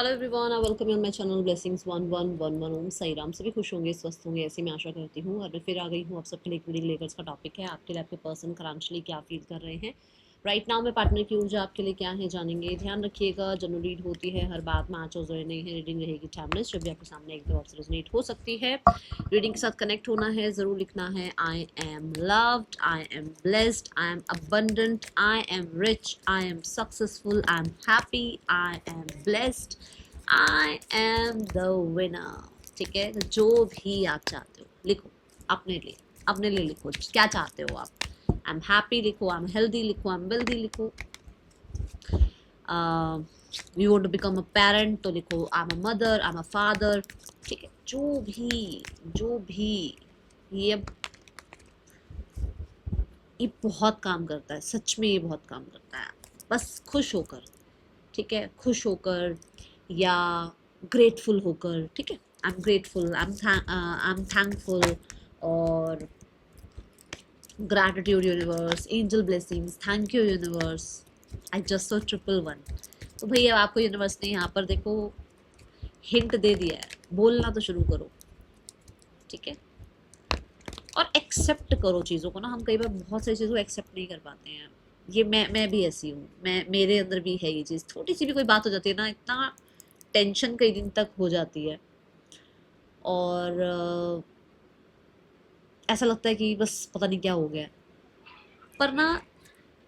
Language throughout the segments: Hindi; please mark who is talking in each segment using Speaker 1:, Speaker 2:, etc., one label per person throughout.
Speaker 1: Hello everyone, I welcome you on my channel blessings 1111 ओम साई राम। सभी खुश होंगे, स्वस्थ होंगे, ऐसी मैं आशा करती हूँ। और मैं फिर आ गई हूँ आप सबके लिए एक रीडिंग लेकर। इसका टॉपिक है आपके लिए आपके पर्सन करंटली क्या फील कर रहे हैं राइट नाउ में। पार्टनर की ऊर्जा आपके लिए क्या है जानेंगे। ध्यान रखिएगा, जनरल रीड होती है, हर बात में आँच और जोड़े नहीं है। रीडिंग रहेगी टाइमलेस, जब भी आपके सामने एक दो ऑप्शन रेजोनेट हो सकती है। रीडिंग के साथ कनेक्ट होना है, ज़रूर लिखना है I M loved, I am blessed, I am abundant, I am rich, I am successful, I am happy, I am blessed, I am the winner. ठीक है, तो जो भी आप चाहते हो लिखो अपने लिए लिखो क्या चाहते हो आप। आई एम हैप्पी लिखो, आई एम हेल्दी लिखो, आई एम वेल्दी लिखो। You want to become a parent तो लिखो I am a mother, I am a father. ठीक है, जो भी ये ये बहुत काम करता है, सच में ये बहुत काम करता है। बस खुश होकर, ठीक है, खुश होकर या ग्रेटफुल होकर। ठीक है, I am grateful, I am thankful, और gratitude universe, angel blessings, thank you universe, I just saw 111। तो भैया आपको यूनिवर्स ने यहाँ पर देखो हिंट दे दिया है, बोलना तो शुरू करो। ठीक है, और एक्सेप्ट करो चीज़ों को ना। हम कई बार बहुत सारी चीज़ों को एक्सेप्ट नहीं कर पाते हैं। ये मैं भी ऐसी हूँ, मेरे अंदर भी है ये चीज़। थोड़ी सी भी कोई बात हो जाती है ना, इतना टेंशन कई दिन तक हो जाती है, और ऐसा लगता है कि बस पता नहीं क्या हो गया। पर ना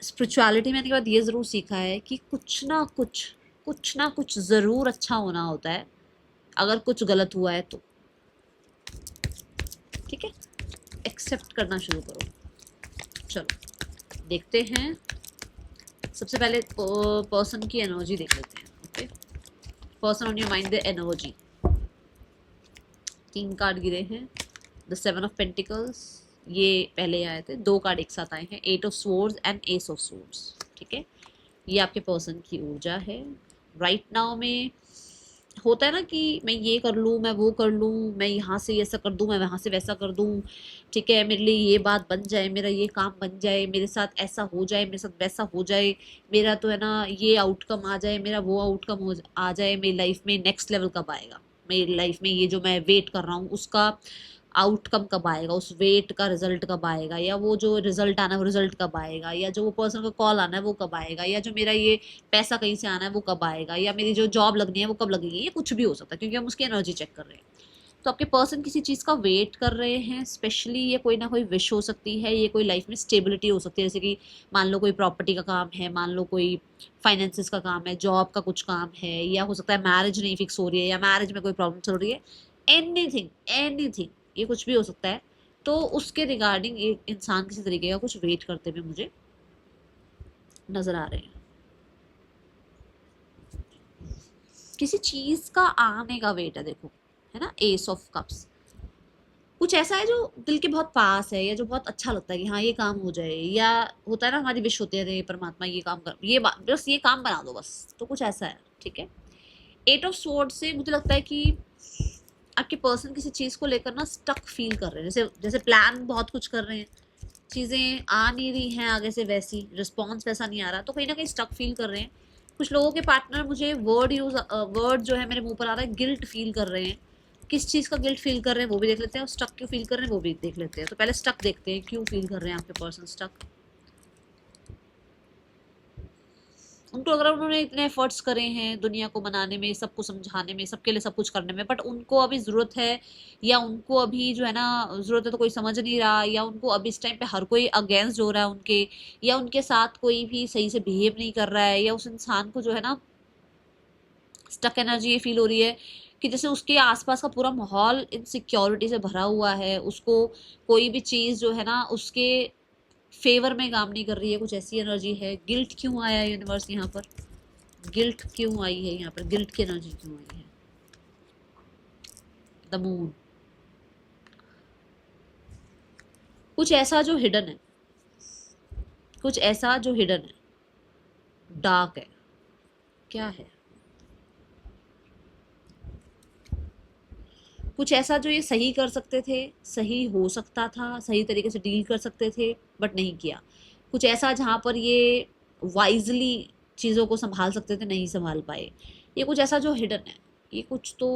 Speaker 1: स्पिरिचुअलिटी मैंने के बाद ये ज़रूर सीखा है कि कुछ ना कुछ ज़रूर अच्छा होना होता है, अगर कुछ गलत हुआ है तो। ठीक है, एक्सेप्ट करना शुरू करो। चलो देखते हैं, सबसे पहले पर्सन की एनर्जी देख लेते हैं। Okay, person on your mind, the energy. 3 card गिरे हैं, द 7 ऑफ पेंटिकल्स, ये पहले आए थे। 2 कार्ड एक साथ आए हैं, 8 of swords and S of swords. ठीक है, ये आपके पर्सन की ऊर्जा है राइट नाउ में। होता है ना कि मैं ये कर लूँ, मैं वो कर लूँ, मैं यहाँ से ऐसा कर दूँ, मैं वहाँ से वैसा कर दूँ। ठीक है, मेरे लिए ये बात बन जाए, मेरा ये काम बन जाए, मेरे साथ ऐसा हो जाए, मेरे साथ वैसा हो जाए, मेरा तो है ना ये आउटकम आ जाए, मेरा वो आउटकम आ जाए। मेरी लाइफ में नेक्स्ट लेवल कब आएगा, मेरी लाइफ में ये जो मैं वेट कर रहा हूँ उसका आउटकम कब आएगा, उस वेट का रिजल्ट कब आएगा, या वो जो रिजल्ट आना है वो रिजल्ट कब आएगा, या जो वो पर्सन का कॉल आना है वो कब आएगा, या जो मेरा ये पैसा कहीं से आना है वो कब आएगा, या मेरी जो जॉब लगनी है वो कब लगेगी। ये कुछ भी हो सकता है, क्योंकि हम उसकी एनर्जी चेक कर रहे हैं। तो आपके पर्सन किसी चीज़ का वेट कर रहे हैं स्पेशली। ये कोई ना कोई विश हो सकती है, ये कोई लाइफ में स्टेबिलिटी हो सकती है, जैसे कि मान लो कोई प्रॉपर्टी का काम है, मान लो कोई फाइनेंसिस का काम है, जॉब का कुछ काम है, या हो सकता है मैरिज नहीं फिक्स हो रही है, या मैरिज में कोई प्रॉब्लम चल रही है। एनीथिंग ये कुछ भी हो सकता है। तो उसके रिगार्डिंग एक इंसान किसी तरीके का कुछ वेट करते हुए मुझे नजर आ रहे हैं। किसी चीज का आने का वेट है, देखो, है ना, एस ऑफ कप्स। कुछ ऐसा है जो दिल के बहुत पास है, या जो बहुत अच्छा लगता है कि हाँ ये काम हो जाए, या होता है ना हमारी विश होती है, अरे परमात्मा ये काम कर, ये बस ये काम बना दो बस। तो कुछ ऐसा है। ठीक है, 8 ऑफ स्वॉर्ड से मुझे लगता है कि आपके पर्सन किसी चीज़ को लेकर ना स्टक फील कर रहे हैं, जैसे जैसे प्लान बहुत कुछ कर रहे हैं, चीज़ें आ नहीं रही हैं आगे से, वैसी रिस्पॉन्स वैसा नहीं आ रहा, तो कहीं ना कहीं स्टक फील कर रहे हैं। कुछ लोगों के पार्टनर, मुझे वर्ड जो है मेरे मुंह पर आ रहा है, गिल्ट फील कर रहे हैं। किस चीज़ का गिल्ट फील कर रहे हैं वो भी देख लेते हैं, और स्टक क्यों फील कर रहे हैं वो भी देख लेते हैं। तो पहले स्टक देखते हैं, क्यों फील कर रहे हैं आपके पर्सन स्टक। उनको अगर उन्होंने इतने एफर्ट्स करे हैं दुनिया को मनाने में, सबको समझाने में, सबके लिए सब कुछ करने में, बट उनको अभी ज़रूरत है, या उनको अभी जो है ना ज़रूरत है तो कोई समझ नहीं रहा, या उनको अभी इस टाइम पे हर कोई अगेंस्ट हो रहा है उनके, या उनके साथ कोई भी सही से बिहेव नहीं कर रहा है, या उस इंसान को जो है ना स्टक एनर्जी ये फील हो रही है कि जैसे उसके आसपास का पूरा माहौल इनसिक्योरिटी से भरा हुआ है, उसको कोई भी चीज़ जो है ना उसके फेवर में काम नहीं कर रही है, कुछ ऐसी एनर्जी है। गिल्ट क्यों आया यूनिवर्स यहाँ पर, गिल्ट क्यों आई है यहाँ पर, गिल्ट की एनर्जी क्यों आई है। द मून, कुछ ऐसा जो हिडन है, कुछ ऐसा जो हिडन है, डार्क है। क्या है, कुछ ऐसा जो ये सही कर सकते थे, सही हो सकता था, सही तरीके से डील कर सकते थे, बट नहीं किया। कुछ ऐसा जहाँ पर ये वाइजली चीज़ों को संभाल सकते थे, नहीं संभाल पाए। ये कुछ ऐसा जो हिडन है, ये कुछ तो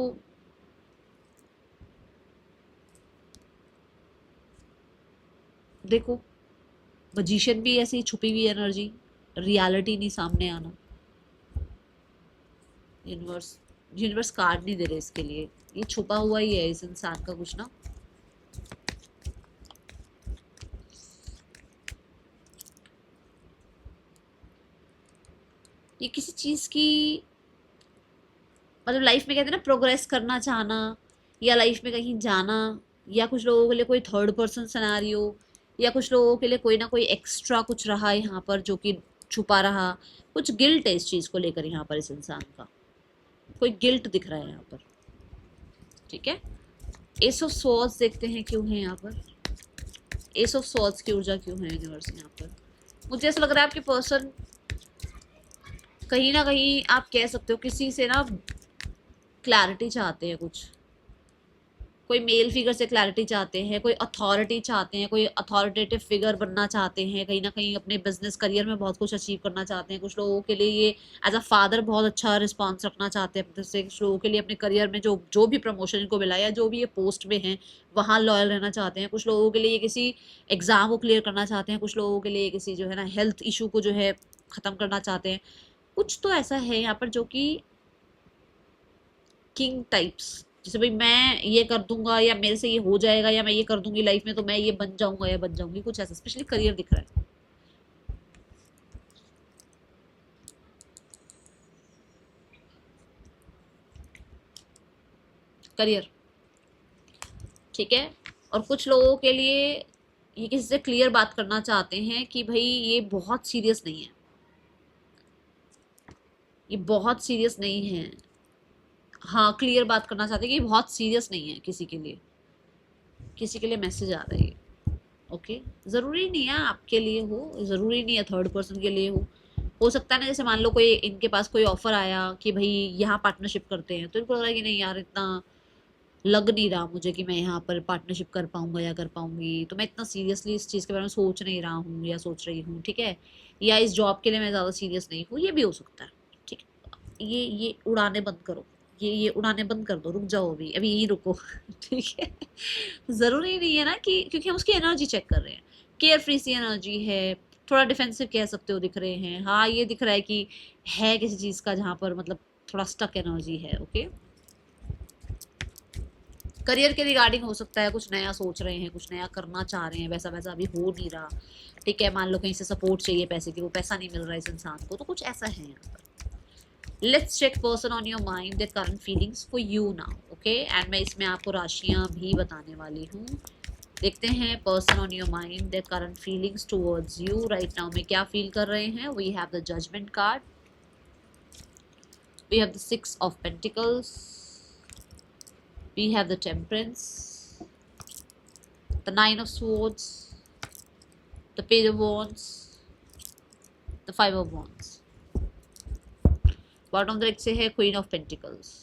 Speaker 1: देखो, मजिशियन भी ऐसी छुपी हुई एनर्जी, रियलिटी नहीं सामने आना। यूनिवर्स यूनिवर्स कार्ड नहीं दे रहे इसके लिए, ये छुपा हुआ ही है इस इंसान का कुछ ना। ये किसी चीज की मतलब लाइफ में कहते हैं ना प्रोग्रेस करना चाहना, या लाइफ में कहीं जाना, या कुछ लोगों के लिए कोई थर्ड पर्सन सिनेरियो, या कुछ लोगों के लिए कोई ना कोई एक्स्ट्रा कुछ रहा है यहाँ पर जो कि छुपा रहा। कुछ गिल्ट है इस चीज को लेकर यहाँ पर इस इंसान का, कोई गिल्ट दिख रहा है यहाँ पर। ठीक है, एस ऑफ स्वॉर्ड्स देखते हैं क्यों है यहाँ पर। एस ऑफ स्वॉर्ड्स की ऊर्जा क्यों है यूनिवर्स यहाँ पर। मुझे ऐसा लग रहा है आपके पर्सन कहीं ना कहीं, आप कह सकते हो किसी से ना क्लैरिटी चाहते हैं कुछ, कोई मेल फिगर से क्लैरिटी चाहते हैं, कोई अथॉरिटी चाहते हैं, कोई अथॉरिटेटिव फिगर बनना चाहते हैं, कहीं ना कहीं अपने बिजनेस करियर में बहुत कुछ अचीव करना चाहते हैं। कुछ लोगों के लिए ये एज अ फादर बहुत अच्छा रिस्पॉन्स रखना चाहते हैं अपने से। कुछ लोगों के लिए अपने करियर में जो जो भी प्रमोशन इनको मिला या जो भी ये पोस्ट में है वहाँ लॉयल रहना चाहते हैं। कुछ लोगों के लिए ये किसी एग्जाम को क्लियर करना चाहते हैं। कुछ लोगों के लिए किसी जो है ना हेल्थ इशू को जो है ख़त्म करना चाहते हैं। कुछ तो ऐसा है यहाँ पर जो कि किंग टाइप्स, जैसे भाई मैं ये कर दूंगा या मेरे से ये हो जाएगा या मैं ये कर दूंगी लाइफ में तो मैं ये बन जाऊंगा या बन जाऊंगी, कुछ ऐसा स्पेशली करियर दिख रहा है। करियर ठीक है। और कुछ लोगों के लिए ये किसी से क्लियर बात करना चाहते हैं कि भाई ये बहुत सीरियस नहीं है, ये बहुत सीरियस नहीं है। हाँ, क्लियर बात करना चाहते हैं कि ये बहुत सीरियस नहीं है किसी के लिए। किसी के लिए मैसेज आ रहा है। ओके, ज़रूरी नहीं है आपके लिए हो, ज़रूरी नहीं है थर्ड पर्सन के लिए हो सकता है ना, जैसे मान लो कोई इनके पास कोई ऑफर आया कि भाई यहाँ पार्टनरशिप करते हैं, तो इनको लग रहा है कि नहीं यार इतना लग नहीं रहा मुझे कि मैं यहाँ पर पार्टनरशिप कर पाऊंगा या कर पाऊंगी, तो मैं इतना सीरियसली इस चीज़ के बारे में सोच नहीं रहा हूँ या सोच रही हूँ। ठीक है, या इस जॉब के लिए मैं ज़्यादा सीरियस नहीं हूँ, ये भी हो सकता है। ठीक है, ये उड़ाने बंद करो, ये उड़ाने बंद कर दो, रुक जाओ अभी अभी यही रुको। ठीक है, ज़रूरी नहीं है ना कि क्योंकि हम उसकी एनर्जी चेक कर रहे हैं, केयर फ्री सी एनर्जी है, थोड़ा डिफेंसिव कह सकते हो दिख रहे हैं। हाँ, ये दिख रहा है कि है किसी चीज़ का जहाँ पर मतलब थोड़ा स्टक एनर्जी है। ओके, करियर के रिगार्डिंग हो सकता है कुछ नया सोच रहे हैं, कुछ नया करना चाह रहे हैं, वैसा वैसा अभी हो नहीं रहा। ठीक है, मान लो कहीं से सपोर्ट चाहिए पैसे की, वो पैसा नहीं मिल रहा है इस इंसान को, तो कुछ ऐसा है यहाँ पर। Let's check person on your mind the current feelings for you now. Okay, and मैं इसमें आपको राशियां भी बताने वाली हूँ। देखते हैं person on your mind the current feelings towards you right now में क्या फील कर रहे हैं। We have the judgement card, we have the 6 of pentacles, we have the temperance, the 9 of swords, the page of wands, the 5 of wands। Bottom देख से है क्वीन ऑफ पेंटिकल्स।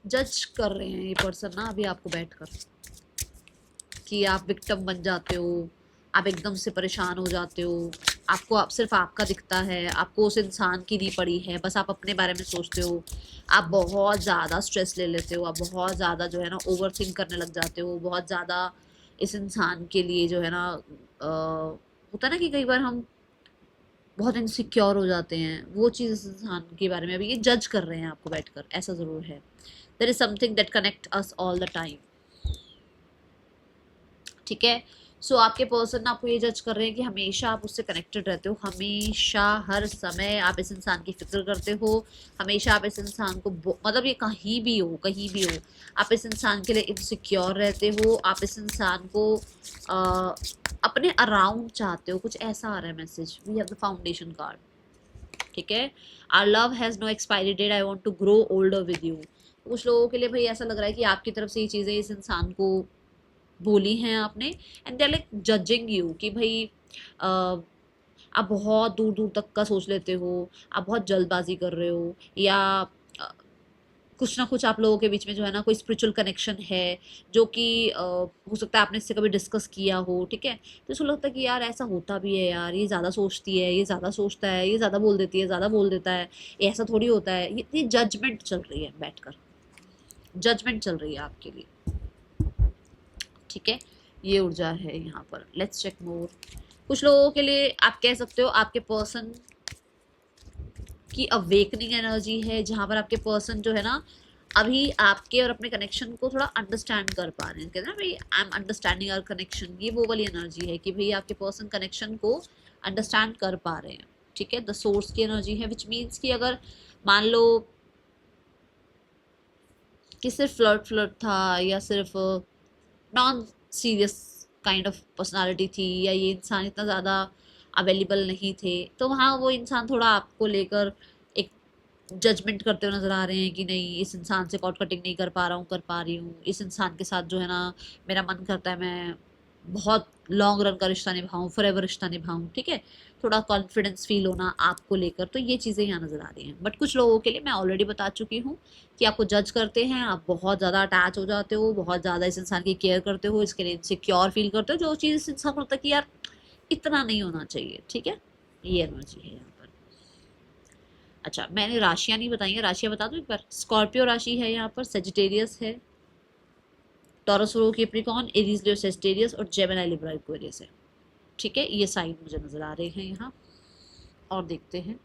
Speaker 1: जज कर रहे हैं ये पर्सन ना अभी आपको बैठकर कि आप विक्टिम बन जाते हो, आप एकदम से परेशान हो जाते हो, आपको आप सिर्फ आपका दिखता है, आपको उस इंसान की नहीं पड़ी है, बस आप अपने बारे में सोचते हो, आप बहुत ज़्यादा स्ट्रेस ले लेते हो, आप बहुत ज़्यादा जो है ना ओवर थिंक करने लग जाते हो, बहुत ज़्यादा इस इंसान के लिए जो है ना होता है ना कि कई बार हम बहुत इनसिक्योर हो जाते हैं, वो चीज़ इस इंसान के बारे में अभी ये जज कर रहे हैं आपको बैठकर, ऐसा ज़रूर है। There is something that connect us all the time. ठीक है, सो आपके पर्सन आपको ये जज कर रहे हैं कि हमेशा आप उससे कनेक्टेड रहते हो, हमेशा हर समय आप इस इंसान की फिक्र करते हो, हमेशा आप इस इंसान को मतलब ये कहीं भी हो कहीं भी हो आप इस इंसान के लिए इनसिक्योर रहते हो, आप इस इंसान को आ, अपने अराउंड चाहते हो, कुछ ऐसा आ रहा है message. We have the foundation card. ठीक है, our love has no expiry date, I want to grow older with you. कुछ लोगों के लिए भाई ऐसा लग रहा है कि आपकी तरफ से ये चीज़ें इस इंसान को बोली हैं आपने, and they are like judging you कि भाई आप बहुत दूर दूर तक का सोच लेते हो, आप बहुत जल्दबाजी कर रहे हो, या कुछ ना कुछ आप लोगों के बीच में जो है ना कोई स्पिरिचुअल कनेक्शन है, जो कि हो सकता है आपने इससे कभी डिस्कस किया हो, ठीक है। तो इसको लगता है कि यार ऐसा होता भी है यार, ये ज़्यादा सोचती है, ये ज़्यादा सोचता है, ये ज़्यादा बोल देती है, ज़्यादा बोल देता है, ये ऐसा थोड़ी होता है। ये जजमेंट चल रही है, बैठकर जजमेंट चल रही है आपके लिए, ठीक है। ये ऊर्जा है यहाँ पर। लेट्स चेक मोर। कुछ लोगों के लिए आप कह सकते हो आपके पर्सन की अवेकनिंग एनर्जी है, जहाँ पर आपके पर्सन जो है ना अभी आपके और अपने कनेक्शन को थोड़ा अंडरस्टैंड कर पा रहे हैं। कहते हैं ना भाई, I am understanding our connection, ये वो वाली एनर्जी है कि भाई आपके पर्सन कनेक्शन को अंडरस्टैंड कर पा रहे हैं, ठीक है। द सोर्स की एनर्जी है, विच मीन्स कि अगर मान लो कि सिर्फ फ्लर्ट फ्लर्ट था, या सिर्फ non serious kind of personality थी, या ये इंसान इतना ज़्यादा अवेलेबल नहीं थे, तो वहाँ वो इंसान थोड़ा आपको लेकर एक जजमेंट करते हुए नजर आ रहे हैं कि नहीं, इस इंसान से कॉर्ड कटिंग नहीं कर पा रहा हूँ, कर पा रही हूँ, इस इंसान के साथ जो है ना मेरा मन करता है मैं बहुत लॉन्ग रन का रिश्ता निभाऊं, फॉरएवर रिश्ता निभाऊं, ठीक है। थोड़ा कॉन्फिडेंस फील होना आपको लेकर, तो ये चीज़ें यहाँ नज़र आ रही हैं। बट कुछ लोगों के लिए मैं ऑलरेडी बता चुकी हूँ कि आपको जज करते हैं, आप बहुत ज़्यादा अटैच हो जाते हो, बहुत ज़्यादा इस इंसान की केयर करते हो, इसके लिए इनसिक्योर फील करते हो, जो चीज़ इस इंसान को लगता है कि यार इतना नहीं होना चाहिए, ठीक है। ये एनर्जी है यहाँ पर। अच्छा, मैंने राशियाँ नहीं बताई हैं, राशियाँ बता दूँ एक बार। स्कॉर्पियो राशि है यहाँ पर, सेजिटेरियस है, टॉरस रो कैप्रिकॉर्न, एरीज लियो सेजिटेरियस, और जेमिनी लिब्रा एक्वेरियस है, ठीक है। ये साइन मुझे नजर आ रहे हैं यहाँ। और देखते हैं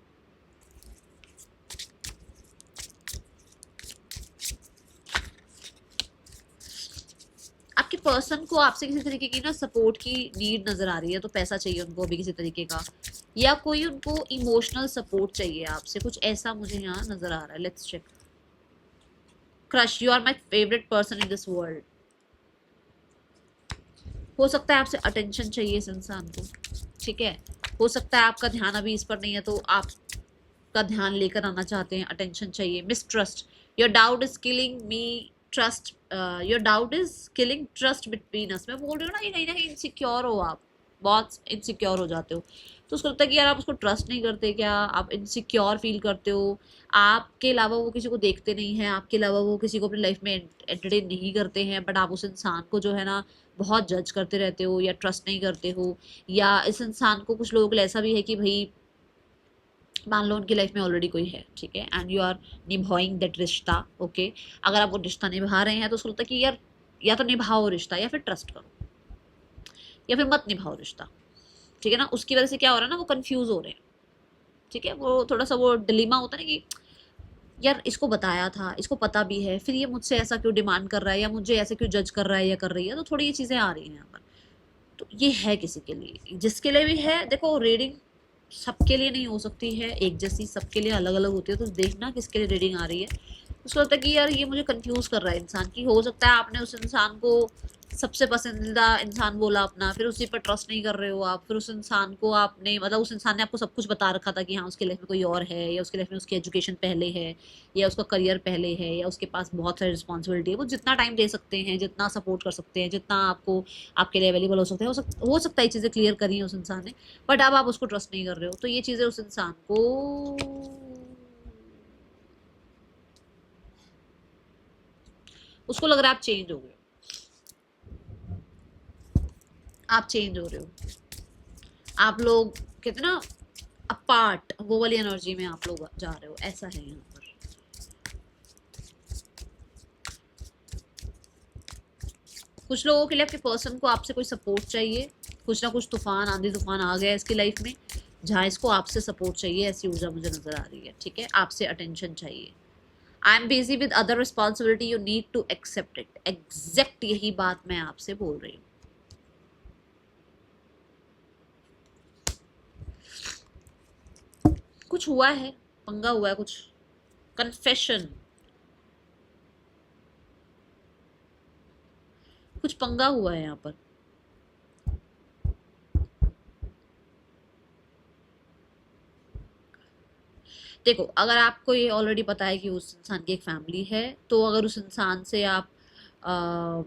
Speaker 1: आपके पर्सन को आपसे किसी तरीके की ना सपोर्ट की नीड नजर आ रही है, तो पैसा चाहिए उनको अभी किसी तरीके का, या कोई उनको इमोशनल सपोर्ट चाहिए आपसे, कुछ ऐसा मुझे यहाँ नजर आ रहा है। Let's check. Crush, you are my favourite person in this world. हो सकता है आपसे अटेंशन चाहिए इस इंसान को, ठीक है। हो सकता है आपका ध्यान अभी इस पर नहीं है, तो आपका ध्यान लेकर आना चाहते हैं, अटेंशन चाहिए। Mistrust, your doubt is killing me trust, your doubt is killing trust between us. मैं बोल रही हूँ ना, ये कहीं ना कहीं इनसिक्योर हो आप, बहुत इनसिक्योर हो जाते हो, तो उसको लगता है कि यार आप उसको ट्रस्ट नहीं करते क्या, आप इनसिक्योर फील करते हो, आपके अलावा वो किसी को देखते नहीं हैं, आपके अलावा वो किसी को अपनी लाइफ में एंटरटेन नहीं करते हैं, बट आप उस इंसान को जो है ना बहुत जज करते रहते हो, या ट्रस्ट नहीं करते हो, या इस इंसान को, कुछ लोगों को ऐसा भी है कि भाई मान लो उनकी लाइफ में ऑलरेडी कोई है, ठीक है, एंड यू आर निभाइंग दैट रिश्ता, ओके। अगर आप वो रिश्ता निभा रहे हैं तो उसको लगता है कि यार या तो निभाओ रिश्ता, या फिर ट्रस्ट करो, या फिर मत निभाओ रिश्ता, ठीक है ना। उसकी वजह से क्या हो रहा है ना, वो कंफ्यूज हो रहे हैं, ठीक है। वो थोड़ा सा वो डिलीमा होता है ना कि यार इसको बताया था, इसको पता भी है, फिर ये मुझसे ऐसा क्यों डिमांड कर रहा है, या मुझे ऐसे क्यों जज कर रहा है या कर रही है, तो थोड़ी ये चीज़ें आ रही हैं यहाँ पर। तो ये है किसी के लिए, जिसके लिए भी है। देखो, रीडिंग सबके लिए नहीं हो सकती है एक जैसी, सबके लिए अलग अलग होती है, तो देखना किसके लिए रीडिंग आ रही है। उसको लगता है कि यार ये मुझे कंफ्यूज कर रहा है इंसान की, हो सकता है आपने उस इंसान को सबसे पसंदीदा इंसान बोला अपना, फिर उसी पर ट्रस्ट नहीं कर रहे हो आप, फिर उस इंसान को आपने, मतलब उस इंसान ने आपको सब कुछ बता रखा था कि हाँ उसके लाइफ में कोई और है, या उसके लाइफ में उसकी एजुकेशन पहले है, या उसका करियर पहले है, या उसके पास बहुत सारी रिस्पॉन्सिबिलिटी है, वो जितना टाइम दे सकते हैं, जितना सपोर्ट कर सकते हैं, जितना आपको आपके लिए अवेलेबल हो सकते हैं, हो सकता है ये चीज़ें क्लियर करी हैं उस इंसान ने, बट अब आप उसको ट्रस्ट नहीं कर रहे हो, तो ये चीज़ें उस इंसान को उसको लग रहा है आप चेंज हो गए, आप चेंज हो रहे हो, आप लोग कहते ना अपार्ट, वो वाली एनर्जी में आप लोग जा रहे हो, ऐसा है यहाँ पर। कुछ लोगों के लिए आपके पर्सन को आपसे कोई सपोर्ट चाहिए, कुछ ना कुछ तूफान, आंधी तूफान आ गया इसकी लाइफ में, जहाँ इसको आपसे सपोर्ट चाहिए, ऐसी ऊर्जा मुझे नजर आ रही है, ठीक है। आपसे अटेंशन चाहिए। I am busy with other responsibility, you need to accept it. Exact यही बात मैं आपसे बोल रही हूँ। कुछ हुआ है, पंगा हुआ है, कुछ कन्फेशन, कुछ पंगा हुआ है यहाँ पर। देखो, अगर आपको ये ऑलरेडी पता है कि उस इंसान की एक फैमिली है, तो अगर उस इंसान से आप आ,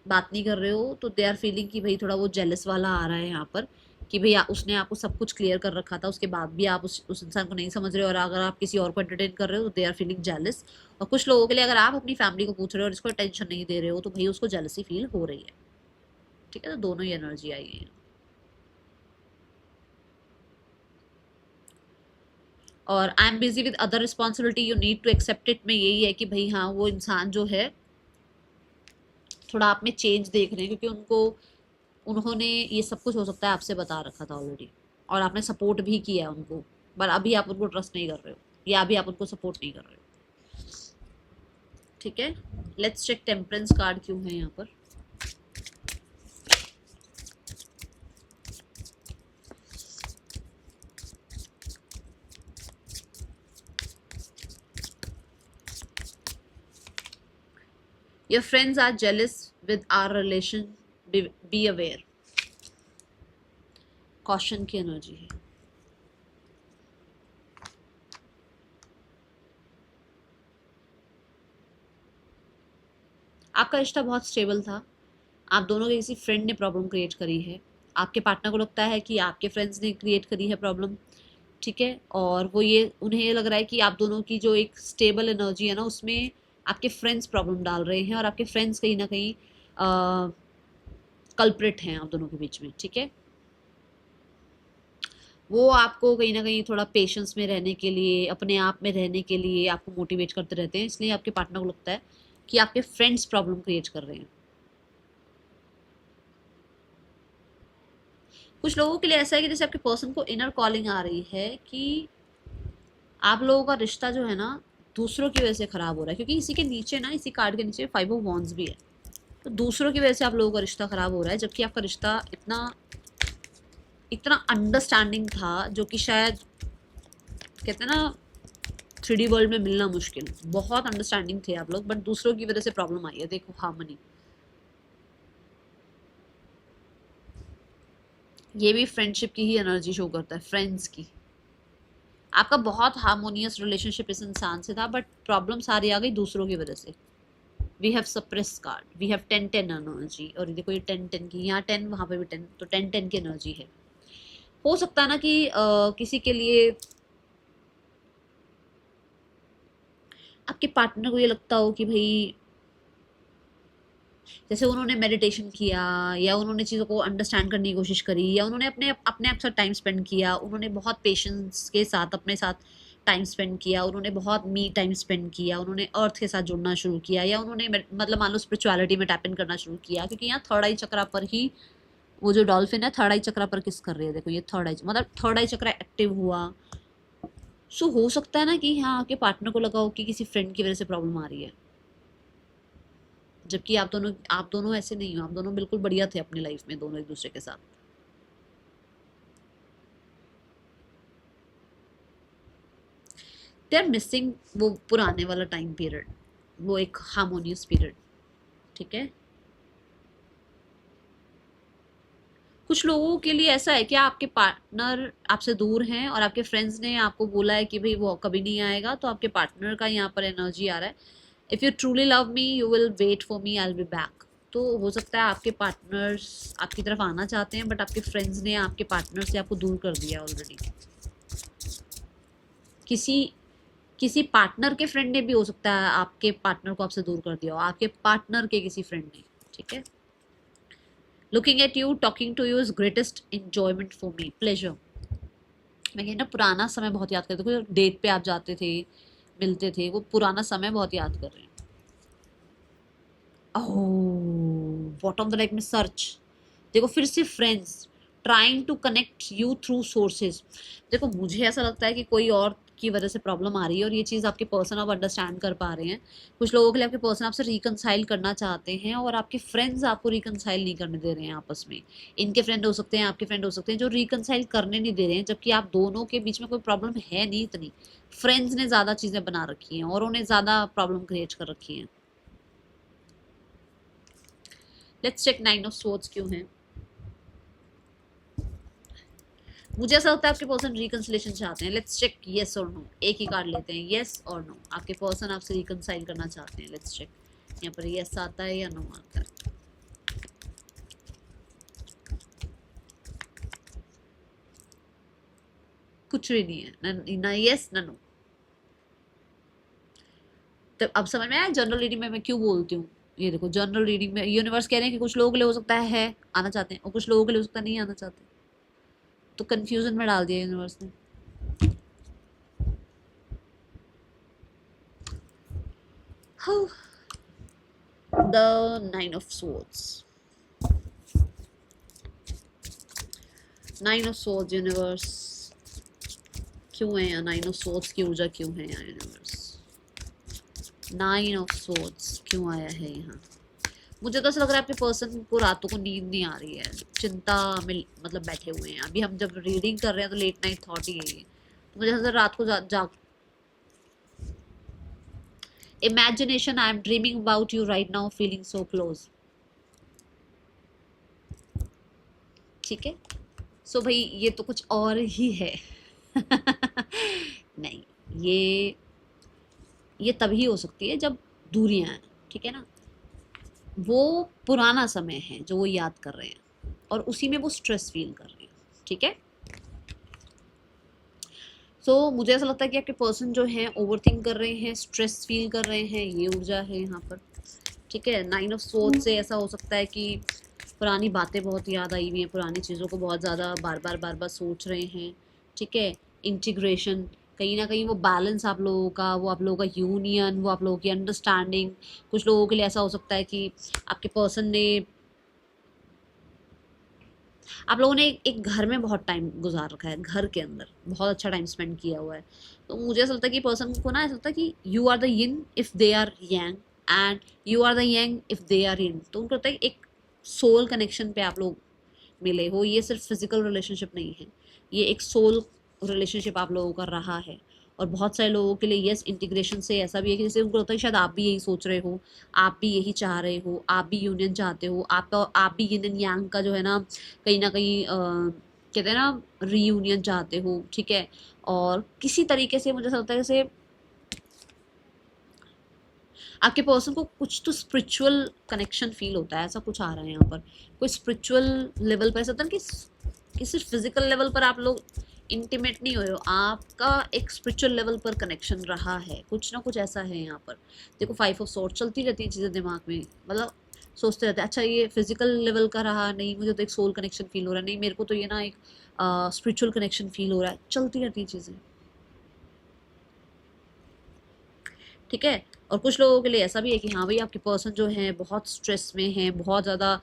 Speaker 1: बात नहीं कर रहे हो, तो दे आर फीलिंग कि भाई थोड़ा वो जेलस वाला आ रहा है यहाँ पर, कि भैया उसने आपको सब कुछ क्लियर कर रखा था, उसके बाद भी आप उस इंसान को नहीं समझ रहे हो, और अगर आप किसी और को एंटरटेन कर रहे हो तो दे आर फीलिंग जेलस। और कुछ लोगों के लिए अगर आप अपनी फैमिली को पूछ रहे हो और इसको टेंशन नहीं दे रहे हो तो भाई उसको जेलसी फील हो रही है। ठीक है, तो दोनों ही एनर्जी आई है। और I am busy with other responsibility, you need to accept it में यही है कि भाई हाँ वो इंसान जो है थोड़ा आप में चेंज देख रहे हैं, क्योंकि उन्होंने ये सब कुछ हो सकता है आपसे बता रखा था ऑलरेडी, और आपने सपोर्ट भी किया उनको, पर अभी आप उनको ट्रस्ट नहीं कर रहे हो या अभी आप उनको सपोर्ट नहीं कर रहे हो। ठीक है, लेट्स चेक टेम्परेंस कार्ड क्यों है यहाँ पर। Your friends are jealous with our relation, be aware। Caution की एनर्जी है। आपका रिश्ता बहुत स्टेबल था, आप दोनों के किसी फ्रेंड ने प्रॉब्लम क्रिएट करी है, आपके पार्टनर को लगता है कि आपके फ्रेंड्स ने क्रिएट करी है प्रॉब्लम। ठीक है, और उन्हें ये लग रहा है कि आप दोनों की जो एक स्टेबल एनर्जी है ना उसमें आपके फ्रेंड्स प्रॉब्लम डाल रहे हैं, और आपके फ्रेंड्स कहीं ना कहीं कल्प्रिट हैं आप दोनों के बीच में। ठीक है, वो आपको कहीं ना कहीं थोड़ा पेशेंस में रहने के लिए, अपने आप में रहने के लिए आपको मोटिवेट करते रहते हैं, इसलिए आपके पार्टनर को लगता है कि आपके फ्रेंड्स प्रॉब्लम क्रिएट कर रहे हैं। कुछ लोगों के लिए ऐसा है कि जैसे आपके पर्सन को इनर कॉलिंग आ रही है कि आप लोगों का रिश्ता जो है ना दूसरों की वजह से खराब हो रहा है, क्योंकि इसी के नीचे ना, इसी कार्ड के नीचे 5 ऑफ वॉन्ड्स भी है। तो दूसरों की वजह से आप लोगों का रिश्ता खराब हो रहा है, जबकि आपका रिश्ता इतना इतना अंडरस्टैंडिंग था, जो कि शायद कहते हैं ना 3D वर्ल्ड में मिलना मुश्किल। बहुत अंडरस्टैंडिंग थे आप लोग, बट दूसरों की वजह से प्रॉब्लम आई है। देखो हार्मनी, ये भी फ्रेंडशिप की ही एनर्जी शो करता है, फ्रेंड्स की। आपका बहुत हार्मोनियस रिलेशनशिप इस इंसान से था, बट प्रॉब्लम सारी आ गई दूसरों की वजह से। We have suppress card, we have 10-10 energy, और देखो ये 10-10 की, यहाँ 10 वहाँ पे भी 10, तो 10-10 की एनर्जी है। हो सकता है ना कि किसी के लिए आपके पार्टनर को ये लगता हो कि भाई जैसे उन्होंने मेडिटेशन किया, या उन्होंने चीज़ों को अंडरस्टैंड करने की कोशिश करी, या उन्होंने अपने अपने आप साथ टाइम स्पेंड किया, उन्होंने बहुत पेशेंस के साथ अपने साथ टाइम स्पेंड किया, उन्होंने बहुत मी टाइम स्पेंड किया, उन्होंने अर्थ के साथ जुड़ना शुरू किया, या उन्होंने मतलब मान लो स्पिरिचुअलिटी में टैप इन करना शुरू किया, क्योंकि यहाँ थर्ड आई चक्रा पर ही वो जो डॉल्फिन है थर्ड आई चक्रा पर किस कर रही है। देखो ये थर्ड आई मतलब थर्ड आई चक्रा एक्टिव हुआ। सो हो सकता है ना कि हाँ आपके पार्टनर को लगा हो कि किसी फ्रेंड की वजह से प्रॉब्लम आ रही है, जबकि आप दोनों ऐसे नहीं हो, आप दोनों बिल्कुल बढ़िया थे अपनी लाइफ में दोनों एक दूसरे के साथ। दे आर मिसिंग वो पुराने वाला टाइम पीरियड, वो एक हार्मोनियस पीरियड। ठीक है, कुछ लोगों के लिए ऐसा है कि आपके पार्टनर आपसे दूर हैं और आपके फ्रेंड्स ने आपको बोला है कि भाई वो कभी नहीं आएगा, तो आपके पार्टनर का यहाँ पर एनर्जी आ रहा है, if you truly love me you will wait for me, I will be back. तो हो सकता है आपके पार्टनर्स आपकी तरफ आना चाहते हैं, बट आपके फ्रेंड्स ने आपके पार्टनर से आपको दूर कर दिया ऑलरेडी। किसी किसी पार्टनर के फ्रेंड ने भी हो सकता है आपके पार्टनर को आपसे दूर कर दिया हो, आपके पार्टनर के किसी फ्रेंड ने। ठीक है, looking at you, talking to you is greatest enjoyment for me, pleasure. मैं कहना पुराना समय बहुत याद करते, देखो डेट पे आप जाते थे, मिलते थे, वो पुराना समय बहुत याद कर रहे हैं। Oh, bottom of the like में सर्च, देखो फिर से friends trying to connect you through sources. देखो मुझे ऐसा लगता है कि कोई और की वजह से प्रॉब्लम आ रही है, और ये चीज़ आपके पर्सन अब अंडरस्टैंड कर पा रहे हैं। कुछ लोगों के लिए आपके पर्सन आपसे रिकनसाइल करना चाहते हैं, और आपके फ्रेंड्स आपको रिकनसाइल नहीं करने दे रहे हैं आपस में। इनके फ्रेंड हो सकते हैं, आपके फ्रेंड हो सकते हैं, जो रिकनसाइल करने नहीं दे रहे हैं, जबकि आप दोनों के बीच में कोई प्रॉब्लम है नहीं इतनी। फ्रेंड्स ने ज़्यादा चीज़ें बना रखी हैं और उन्हें ज़्यादा प्रॉब्लम क्रिएट कर रखी हैं। लेट्स चेक 9 ऑफ स्वॉर्ड्स क्यों है। मुझे ऐसा लगता है आपके पर्सन रिकंसिलेशन चाहते हैं। लेट्स चेक येस और नो, एक ही कार्ड लेते हैं, येस और नो। आपके पर्सन आपसे रिकंसाइल करना चाहते हैं। लेट्स चेक यहाँ पर येस आता है या नो आता है। कुछ भी नहीं है, ना यस ना नो। तो अब समझ में आया जनरल रीडिंग में मैं क्यों बोलती हूँ। ये देखो जनरल रीडिंग में यूनिवर्स कह रहे हैं कि कुछ लोगों के लिए हो सकता है आना चाहते हैं, और कुछ लोगों के लिए हो सकता है नहीं आना चाहते, तो कंफ्यूजन में डाल दिया यूनिवर्स ने। The 9 of swords, 9 of swords universe क्यों है यहाँ, 9 ऑफ swords की ऊर्जा क्यों है यहाँ यूनिवर्स, 9 ऑफ swords क्यों आया है यहाँ। मुझे तो ऐसा लग रहा है आपके पर्सन को रातों को नींद नहीं आ रही है, चिंता में मतलब बैठे हुए हैं। अभी हम जब रीडिंग कर रहे हैं तो लेट नाइट थॉट ही है ये, तो मुझे ऐसा रात को जाग imagination, I am dreaming about you right now, feeling so close. ठीक है, सो भाई ये तो कुछ और ही है। नहीं, ये तभी हो सकती है जब दूरियां हैं, ठीक है ना। वो पुराना समय है जो वो याद कर रहे हैं और उसी में वो स्ट्रेस फील कर रहे हैं, ठीक है। सो मुझे ऐसा लगता है कि आपके पर्सन जो है ओवर थिंक कर रहे हैं, स्ट्रेस फील कर रहे हैं, ये ऊर्जा है यहाँ पर, ठीक है। 9 ऑफ सोर्ड से ऐसा हो सकता है कि पुरानी बातें बहुत याद आई हुई हैं, पुरानी चीज़ों को बहुत ज़्यादा बार बार सोच रहे हैं, ठीक है। इंटीग्रेशन, कहीं ना कहीं वो बैलेंस आप लोगों का, वो आप लोगों का यूनियन, वो आप लोगों की अंडरस्टैंडिंग। कुछ लोगों के लिए ऐसा हो सकता है कि आपके पर्सन ने, आप लोगों ने एक घर में बहुत टाइम गुजार रखा है, घर के अंदर बहुत अच्छा टाइम स्पेंड किया हुआ है। तो मुझे ऐसा लगता है कि पर्सन को ना ऐसा लगता है कि you are the yin if they are yang, and you are the yang if they are yin. तो उनको लगता है एक सोल कनेक्शन पे आप लोग मिले हो, ये सिर्फ फिजिकल रिलेशनशिप नहीं है, ये एक सोल रिलेशनशिप आप लोगों का रहा है। और बहुत सारे लोगों के लिए यस इंटीग्रेशन से ऐसा भी है कि जैसे उनको लगता है शायद आप भी यही सोच रहे हो, आप भी यही चाह रहे हो, आप भी यूनियन चाहते हो, आप भी यिन एंड यांग का जो है ना कहीं कहते हैं ना रीयूनियन चाहते हो, ठीक है। और किसी तरीके से मुझे ऐसा लगता है जैसे आपके पर्सन को कुछ तो स्पिरिचुअल कनेक्शन फील होता है, ऐसा कुछ आ रहा है यहाँ पर। कोई स्पिरिचुअल लेवल पर ऐसा होता है कि सिर्फ फिजिकल लेवल पर आप लोग इंटीमेट नहीं हुए हो, आपका एक स्पिरिचुअल लेवल पर कनेक्शन रहा है, कुछ ना कुछ ऐसा है यहाँ पर। देखो 5 ऑफ सॉर्ड चलती रहती है चीज़ें दिमाग में, मतलब सोचते रहते हैं अच्छा ये फिजिकल लेवल का रहा नहीं, मुझे तो एक सोल कनेक्शन फील हो रहा है, नहीं मेरे को तो ये ना एक स्पिरिचुअल कनेक्शन फील हो रहा है, चलती रहती है चीज़ें, ठीक है। और कुछ लोगों के लिए ऐसा भी है कि हाँ भाई आपके पर्सन जो है बहुत स्ट्रेस में है, बहुत ज़्यादा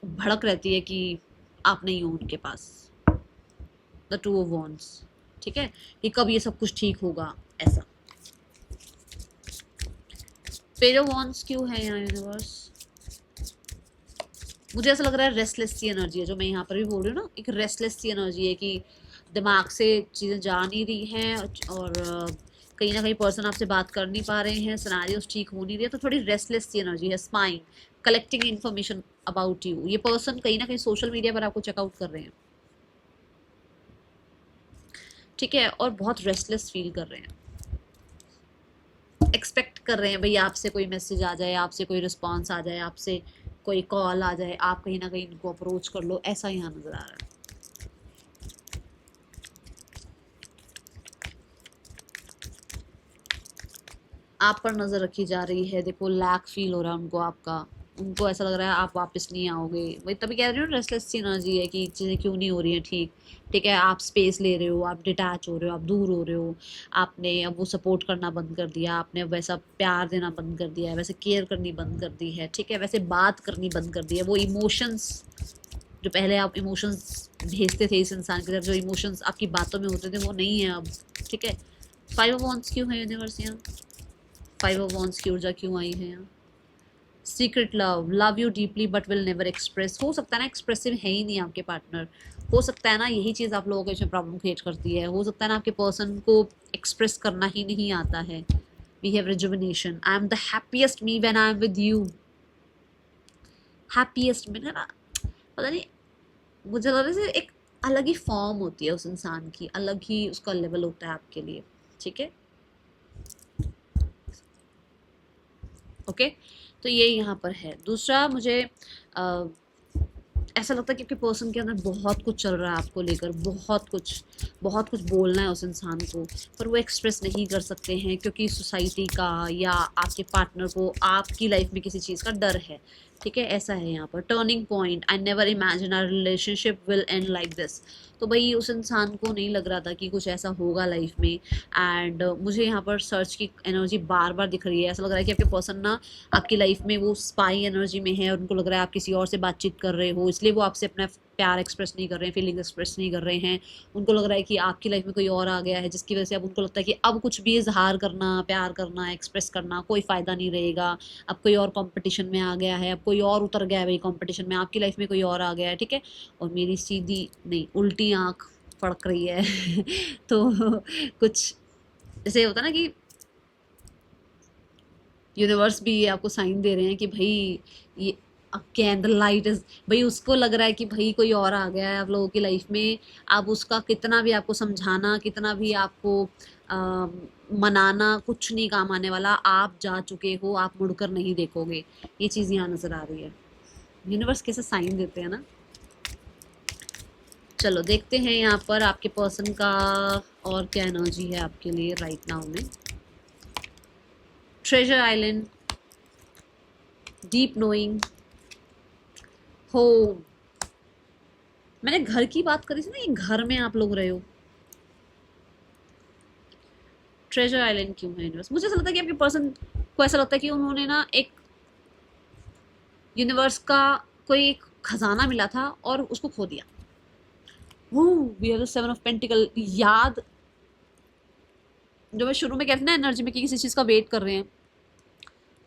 Speaker 1: भड़क रहती है कि आप नहीं हो उनके पास, द 2 ऑफ वॉन्ड्स, ठीक है, कि कब ये सब कुछ ठीक होगा ऐसा। पेज ऑफ वॉन्ड्स क्यों है यहाँ यूनिवर्स, मुझे ऐसा लग रहा है रेस्टलेस सी एनर्जी है, जो मैं यहाँ पर भी बोल रही हूँ ना, एक रेस्टलेस सी एनर्जी है कि दिमाग से चीज़ें जा नहीं रही हैं, और कहीं ना कहीं पर्सन आपसे बात कर नहीं पा रहे हैं, सिनेरियोस ठीक हो नहीं रही है, तो थोड़ी रेस्टलेस सी एनर्जी है। Spine, collecting information about you, ये पर्सन कहीं ना कहीं सोशल मीडिया पर आपको चेकआउट कर रहे हैं, ठीक है, और बहुत रेस्टलेस फील कर रहे हैं, एक्सपेक्ट कर रहे हैं भाई आपसे कोई मैसेज आ जाए, आपसे कोई रिस्पॉन्स आ जाए, आपसे कोई कॉल आ जाए, आप कहीं ना कहीं इनको अप्रोच कर लो, ऐसा यहाँ नजर आ रहा है। आप पर नज़र रखी जा रही है, देखो लैक फील हो रहा है उनको आपका, उनको ऐसा लग रहा है आप वापस नहीं आओगे, वही तभी कह रही हूँ रेस्टलेस सी एनर्जी है कि चीज़ें क्यों नहीं हो रही हैं ठीक, ठीक है। आप स्पेस ले रहे हो, आप डिटैच हो रहे हो, आप दूर हो रहे हो, आपने अब वो सपोर्ट करना बंद कर दिया, आपने अब वैसा प्यार देना बंद कर दिया है, वैसे केयर करनी बंद कर दी है, ठीक है, वैसे बात करनी बंद कर दी है। वो इमोशंस जो पहले आप इमोशंस भेजते थे इस इंसान की तरफ, जो इमोशंस आपकी बातों में होते थे, वो नहीं है अब, ठीक है। 5 ऑफ वॉन्ड्स क्यों है यूनिवर्स यहाँ, 5 ऑफ वॉन्ड्स की ऊर्जा क्यों आई है यहाँ। Secret love, love you deeply but will never express, हो सकता है ना एक्सप्रेसिव है ही नहीं आपके पार्टनर, हो सकता है ना यही चीज़ आप लोगों के इसमें प्रॉब्लम क्रिएट करती है, हो सकता है ना आपके पर्सन को एक्सप्रेस करना ही नहीं आता है। We have rejuvenation, I am the happiest me when I am with you, happiest में ना पता नहीं, मुझे लग रहा है एक अलग ही फॉर्म होती है उस इंसान की, अलग ही उसका लेवल होता है आपके लिए, ठीक है, ओके। तो ये यहाँ पर है। दूसरा मुझे ऐसा लगता है कि आपके पर्सन के अंदर बहुत कुछ चल रहा है आपको लेकर, बहुत कुछ बोलना है उस इंसान को, पर वो एक्सप्रेस नहीं कर सकते हैं क्योंकि सोसाइटी का या आपके पार्टनर को आपकी लाइफ में किसी चीज़ का डर है। ठीक है, ऐसा है यहाँ पर। Turning point, I never imagine our relationship will end like this. तो भाई उस इंसान को नहीं लग रहा था कि कुछ ऐसा होगा लाइफ में। एंड मुझे यहाँ पर सर्च की एनर्जी बार बार दिख रही है। ऐसा लग रहा है कि आपके पर्सन ना आपकी लाइफ में वो स्पाई एनर्जी में है और उनको लग रहा है आप किसी और से बातचीत कर रहे हो, इसलिए वो आपसे अपना प्यार एक्सप्रेस नहीं कर रहे हैं, फीलिंग एक्सप्रेस नहीं कर रहे हैं। उनको लग रहा है कि आपकी लाइफ में कोई और आ गया है जिसकी वजह से अब उनको लगता है कि अब कुछ भी इजहार करना, प्यार करना, एक्सप्रेस करना कोई फ़ायदा नहीं रहेगा। अब कोई और कंपटीशन में आ गया है, अब कोई और उतर गया है भाई कंपटीशन में, आपकी लाइफ में कोई और आ गया है। ठीक है, और मेरी सीधी नहीं उल्टी आँख फड़क रही है तो कुछ जैसे होता है ना कि यूनिवर्स भी ये आपको साइन दे रहे हैं कि भाई ये कैंडल लाइट इज, भाई उसको लग रहा है कि भाई कोई और आ गया है आप लोगों की लाइफ में। अब उसका कितना भी आपको समझाना, कितना भी आपको आ, मनाना कुछ नहीं काम आने वाला। आप जा चुके हो, आप मुड़कर नहीं देखोगे। ये चीज़ यहाँ नज़र आ रही है। यूनिवर्स कैसे साइन देते हैं ना। चलो देखते हैं यहाँ पर आपके पर्सन का और क्या एनर्जी है आपके लिए राइट नाउ में। Treasure island, deep knowing, home. मैंने घर की बात करी थी ना, ये घर में आप लोग रहे हो। ट्रेजर आइलैंड क्यों है यूनिवर्स? मुझे ऐसा लगता है कि आपके पर्सन को ऐसा लगता है कि उन्होंने ना एक यूनिवर्स का कोई एक खजाना मिला था और उसको खो दिया। We are the seven of pentacle. याद जो मैं शुरू में कहती थी ना एनर्जी में कि किसी चीज़ का वेट कर रहे हैं,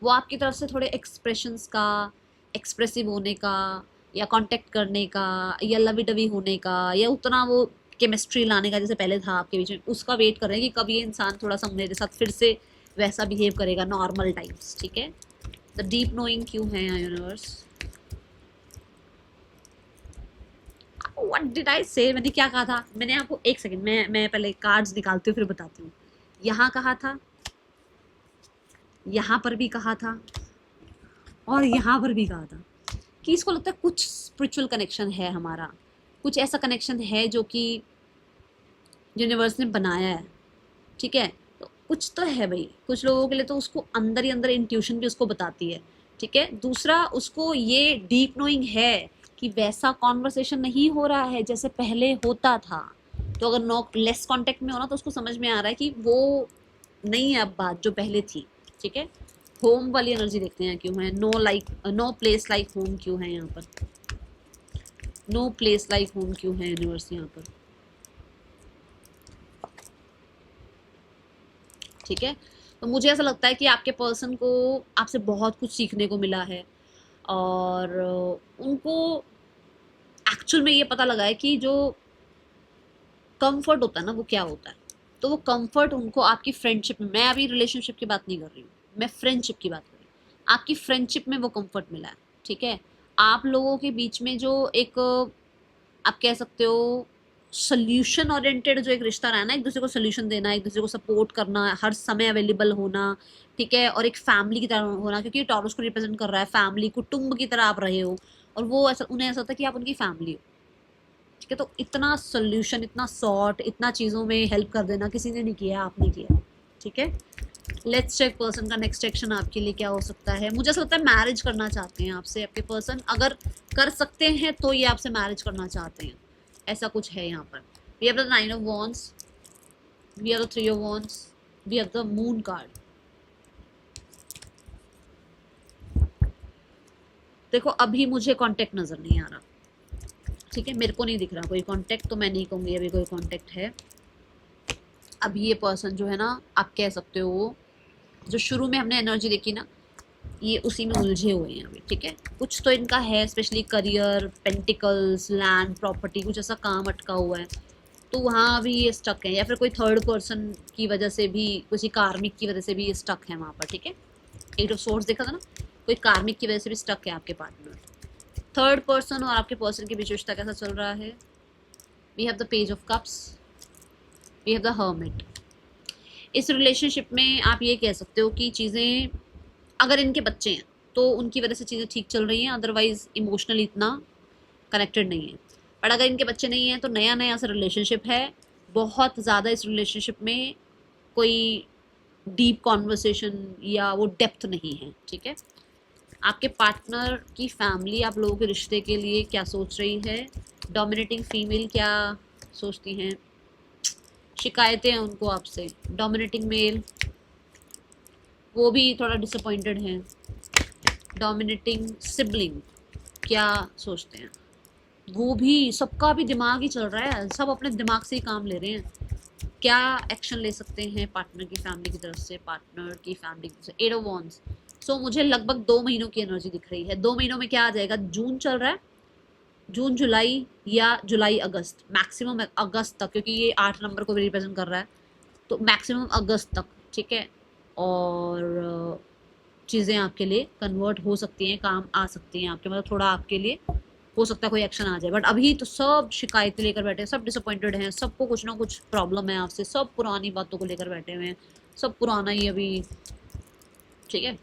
Speaker 1: वो आपकी तरफ से थोड़े एक्सप्रेशंस का, एक्सप्रेसिव होने का, या कांटेक्ट करने का, या लवी डवी होने का, या उतना वो केमिस्ट्री लाने का जैसे पहले था आपके बीच में, उसका वेट कर रहे हैं कि कब ये इंसान थोड़ा सा मेरे साथ फिर से वैसा बिहेव करेगा नॉर्मल टाइम्स। ठीक है, द डीप नोइंग क्यों है यहाँ यूनिवर्स? व्हाट डिड आई से? मैंने क्या कहा था? मैंने आपको एक सेकंड, मैं पहले कार्ड्स निकालती हूँ फिर बताती हूँ। यहाँ कहा था, यहाँ पर भी कहा था, और यहाँ पर भी कहा था कि इसको लगता है कुछ स्पिरिचुअल कनेक्शन है हमारा, कुछ ऐसा कनेक्शन है जो कि यूनिवर्स ने बनाया है। ठीक है, तो कुछ तो है भाई। कुछ लोगों के लिए तो उसको अंदर ही अंदर इंट्यूशन भी उसको बताती है। ठीक है, दूसरा उसको ये डीप नोइंग है कि वैसा कॉन्वर्सेशन नहीं हो रहा है जैसे पहले होता था। तो अगर नो लेस कांटेक्ट में हो ना तो उसको समझ में आ रहा है कि वो नहीं है अब बात जो पहले थी। ठीक है, होम वाली एनर्जी देखते हैं क्यों है। नो प्लेस लाइक होम क्यों है यहाँ पर? नो प्लेस लाइक होम क्यों है यूनिवर्स यहाँ पर? ठीक है, तो मुझे ऐसा लगता है कि आपके पर्सन को आपसे बहुत कुछ सीखने को मिला है और उनको एक्चुअल में ये पता लगा है कि जो कंफर्ट होता है ना वो क्या होता है। तो वो कंफर्ट उनको आपकी फ्रेंडशिप में, मैं अभी रिलेशनशिप की बात नहीं कर रही हूँ, मैं फ्रेंडशिप की बात कर रही हूँ, आपकी फ्रेंडशिप में वो कंफर्ट मिला है। ठीक है, आप लोगों के बीच में जो एक आप कह सकते हो सोल्यूशन ओरिएंटेड जो एक रिश्ता रहा है ना, एक दूसरे को सोल्यूशन देना, एक दूसरे को सपोर्ट करना, हर समय अवेलेबल होना। ठीक है, और एक फैमिली की तरह होना, क्योंकि टॉरस को रिप्रेजेंट कर रहा है फैमिली, कुटुंब की तरह आप रहे हो और वो ऐसा उन्हें ऐसा होता है कि आप उनकी फैमिली हो। ठीक है, तो इतना सोल्यूशन, इतना सॉर्ट, इतना चीज़ों में हेल्प कर देना किसी ने नहीं किया, आपने किया। ठीक है, लेट्स चेक पर्सन का नेक्स्ट एक्शन आपके लिए क्या हो सकता है। मुझे ऐसा लगता है मैरिज करना चाहते हैं आपसे आपके पर्सन, अगर कर सकते हैं तो ये आपसे मैरिज करना चाहते हैं, ऐसा कुछ है यहाँ पर। We have the 9 of wands, we have the 3 of wands, we have the moon card. देखो अभी मुझे कांटेक्ट नजर नहीं आ रहा। ठीक है, मेरे को नहीं दिख रहा कोई कांटेक्ट, तो मैं नहीं कहूँगी अभी कोई कांटेक्ट है। अभी ये पर्सन जो है ना, आप कह सकते हो जो शुरू में हमने एनर्जी देखी ना, ये उसी में उलझे हुए हैं अभी। ठीक है, कुछ तो इनका है, specially career, pentacles, land, property, कुछ ऐसा काम अटका हुआ है तो वहाँ भी ये स्टक है, या फिर कोई थर्ड पर्सन की वजह से भी, किसी कार्मिक की वजह से भी ये स्टक है वहाँ पर। ठीक है, 8 ऑफ सोर्स देखा था ना, कोई कार्मिक की वजह से भी स्टक है आपके पार्टनर। थर्ड पर्सन और आपके पर्सन के बीच रिश्ता कैसा चल रहा है? We have the page of cups, we have the hermit. इस रिलेशनशिप में आप ये कह सकते हो कि चीज़ें, अगर इनके बच्चे हैं तो उनकी वजह से चीज़ें ठीक चल रही हैं, अदरवाइज इमोशनली इतना कनेक्टेड नहीं है। पर अगर इनके बच्चे नहीं हैं तो नया नया सा रिलेशनशिप है, बहुत ज़्यादा इस रिलेशनशिप में कोई डीप कॉन्वर्सेशन या वो डेप्थ नहीं है, ठीक है। आपके पार्टनर की फैमिली आप लोगों के रिश्ते के लिए क्या सोच रही है, डोमिनेटिंग फीमेल क्या सोचती हैं, शिकायतें हैं उनको आपसे, डोमिनेटिंग मेल वो भी थोड़ा डिसअपॉइंटेड हैं, डोमिनेटिंग सिबलिंग क्या सोचते हैं, वो भी, सबका भी दिमाग ही चल रहा है, सब अपने दिमाग से ही काम ले रहे हैं। क्या एक्शन ले सकते हैं पार्टनर की फैमिली की तरफ से, पार्टनर की फैमिली की तरफ से, एट ऑफ वॉन्ड्स। सो मुझे लगभग 2 महीनों की एनर्जी दिख रही है। 2 महीनों में क्या आ जाएगा, जून चल रहा है, जून जुलाई या जुलाई अगस्त, मैक्सिमम अगस्त तक, क्योंकि ये 8 नंबर को भी रिप्रेजेंट कर रहा है, तो मैक्सिमम अगस्त तक, ठीक है। और चीज़ें आपके लिए कन्वर्ट हो सकती हैं, काम आ सकती हैं आपके, मतलब थोड़ा आपके लिए हो सकता है कोई एक्शन आ जाए। बट अभी तो सब शिकायतें लेकर बैठे हैं, सब डिसअपॉइंटेड हैं, सबको कुछ ना कुछ प्रॉब्लम है आपसे, सब पुरानी बातों को लेकर बैठे हुए हैं, सब पुराना ही अभी, ठीक है।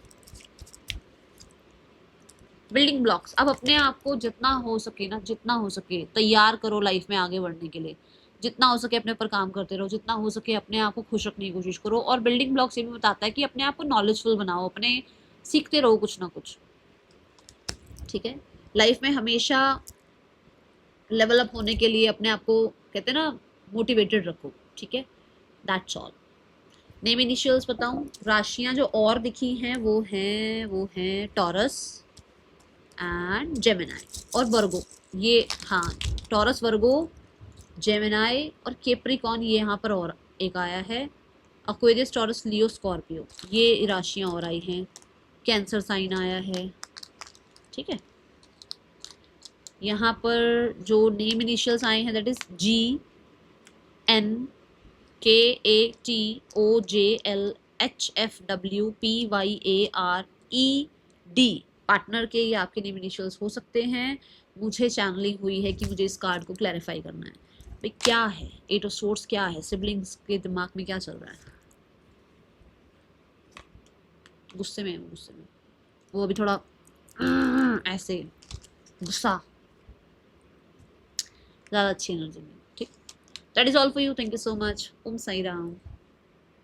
Speaker 1: बिल्डिंग ब्लॉक्स, अब अपने आप को जितना हो सके ना, जितना हो सके तैयार करो लाइफ में आगे बढ़ने के लिए, जितना हो सके अपने ऊपर काम करते रहो, जितना हो सके अपने आप को खुश रखने की कोशिश करो। और बिल्डिंग ब्लॉक्स ये भी बताता है कि अपने आप को नॉलेजफुल बनाओ, अपने सीखते रहो कुछ ना कुछ, ठीक है। लाइफ में हमेशा लेवल अप होने के लिए अपने आप को, कहते हैं ना, मोटिवेटेड रखो, ठीक है। That's all. नेम इनिशियल्स बताऊं, राशियां जो और दिखी हैं वो हैं टॉरस एंड जेमिनाई और वर्गो। ये हाँ, टॉरस, वर्गो, जेमिनाई और केप्रिकॉन, ये यहाँ पर और एक आया है, एक्वेरियस, टॉरस, लियो, स्कॉर्पियो, ये राशियां और आई हैं, कैंसर साइन आया है, ठीक है। यहाँ पर जो नेम इनिशियल्स आए हैं दैट इज GNKATOJLHFWPYARED। पार्टनर के ये आपके नेम इनिशियल्स हो सकते हैं। मुझे चैनलिंग हुई है कि मुझे इस कार्ड को क्लैरिफाई करना है, भाई क्या है एट ऑफ सोर्स, क्या है, सिबलिंग्स के दिमाग में क्या चल रहा है, गुस्से में वो अभी थोड़ा ऐसे गुस्सा, ज़्यादा अच्छी एनर्जी में, ठीक। That is all for you, thank you so much, Om Sai Ram.